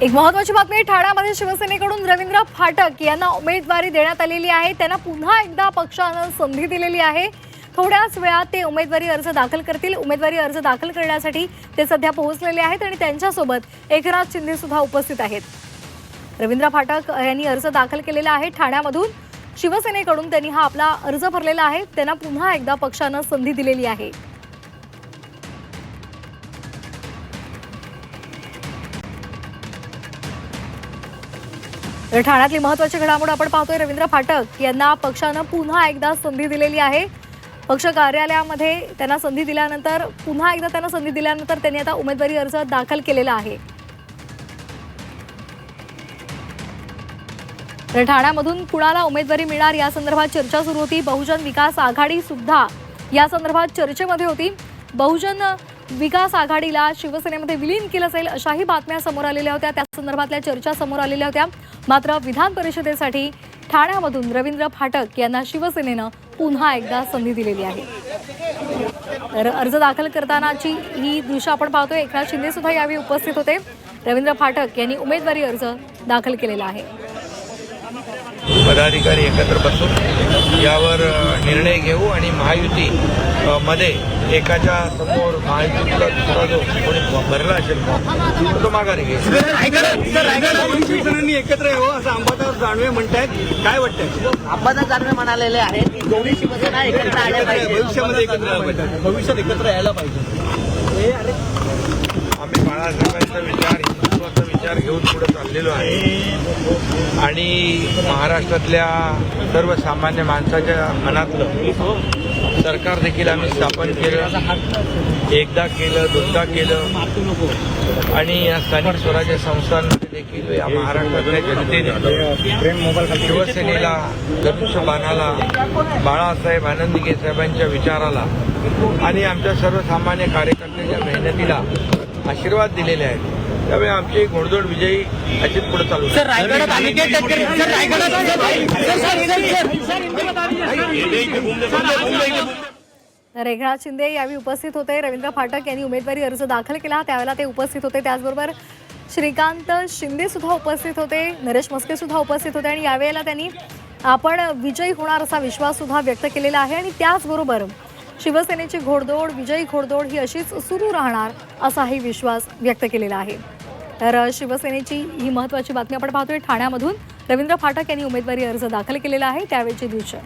एक महत्त्वाची बातमी ठाण्यामध्ये शिवसेनेकडून रवींद्र फाटक यांना उमेदवारी देण्यात आलेली आहे। त्यांना पुन्हा एकदा पक्षाने संधी दिलेली आहे। थोड्याच वेळात ते उमेदवारी अर्ज दाखल करतील। उमेदवारी अर्ज दाखल करण्यासाठी ते सध्या पोहोचलेले आहेत आणि त्यांच्यासोबत एकनाथ शिंदे सुद्धा उपस्थित आहेत। रवींद्र फाटक यांनी अर्ज दाखल केलेला आहे ठाण्यामधून। शिवसेनेकडून त्यांनी हा आपला अर्ज भरलेला आहे। त्यांना पुन्हा एकदा पक्षाने संधी दिलेली आहे। ठाण्यातली महत्त्वाची घडामोड आपण पाहतोय। रवींद्र फाटक यांना पक्षाने पुन्हा एकदा संधी दिलेली आहे। पक्ष कार्यालयामध्ये त्यांना संधी दिल्यानंतर पुन्हा एकदा त्यांना संधी दिल्यानंतर त्यांनी आता उमेदवारी अर्ज दाखल केलेला आहे। ठाण्यामधून कुणाला उमेदवारी मिळणार या संदर्भात चर्चा सुरू होती। बहुजन विकास आघाडी सुद्धा या संदर्भात चर्चेमध्ये होती। बहुजन विकास आघाडीला शिवसेनेमध्ये विलीन केलं जाईल अशाही बातम्या समोर आलेल्या होत्या। त्या संदर्भातल्या चर्चा समोर आलेल्या होत्या। मात्र विधान परिषदेसाठी ठाण्यामधून रवींद्र फाटक यांना शिवसेनेनं पुन्हा एकदा संधी दिलेली आहे। तर अर्ज दाखल करतानाची ही दृश्य आपण पाहतोय। एकनाथ शिंदे सुद्धा यावेळी उपस्थित होते। रवींद्र फाटक यांनी उमेदवारी अर्ज दाखल केलेला आहे। पदाधिकारी एकत्र बसून यावर निर्णय घेऊ आणि महायुती मध्ये एकाच्या समोर महायुतीला दुसरा जो कोणी भरला असेल तो माघारी घेईल। शिवसेनांनी एकत्र यावं असं अंबादास दानवे म्हणतायत, काय वाटतंय? अंबादास दानवे म्हणालेले आहेत की दोन्ही शिवसेना एकत्र आल्या पाहिजे, भविष्यामध्ये एकत्र यायला पाहिजे, भविष्यात एकत्र यायला पाहिजे। आम्ही बाळासाहेबांचा विचार, हिंदुत्वाचा विचार घेऊन पुढे चाललेलो आहे आणि महाराष्ट्रातल्या सर्वसामान्य माणसाच्या मनातलं सरकार देखील आम्ही स्थापन केलं। एकदा केलं, दोनदा केलं आणि या स्थानिक स्वराज्य संस्थांमध्ये देखील या महाराष्ट्रातल्या जनतेने शिवसेनेला, धनुष्यबाणाला, बाळासाहेब आनंदगे साहेबांच्या विचाराला आणि आमच्या सर्वसामान्य कार्यकर्त्यांच्या मेहनतीला आशीर्वाद दिलेले आहेत। त्यामुळे आमची घोडदौड विजयी अशीच पुढे चालू आहे। तर एकनाथ शिंदे यावेळी उपस्थित होते। रवींद्र फाटक यांनी उमेदवारी अर्ज दाखल केला त्यावेळेला ते उपस्थित होते। त्याचबरोबर श्रीकांत शिंदे सुद्धा उपस्थित होते, नरेश मस्के सुद्धा उपस्थित होते आणि यावेळेला त्यांनी आपण विजयी होणार असा विश्वास सुद्धा व्यक्त केलेला आहे आणि त्याचबरोबर शिवसेनेची घोडदौड, विजयी घोडदौड ही अशीच सुरू राहणार असाही विश्वास व्यक्त केलेला आहे। तर शिवसेनेची ही महत्त्वाची बातमी आपण पाहतोय। ठाण्यामधून रवींद्र फाटक यांनी उमेदवारी अर्ज दाखल केलेला आहे त्यावेळीचे दृश्य।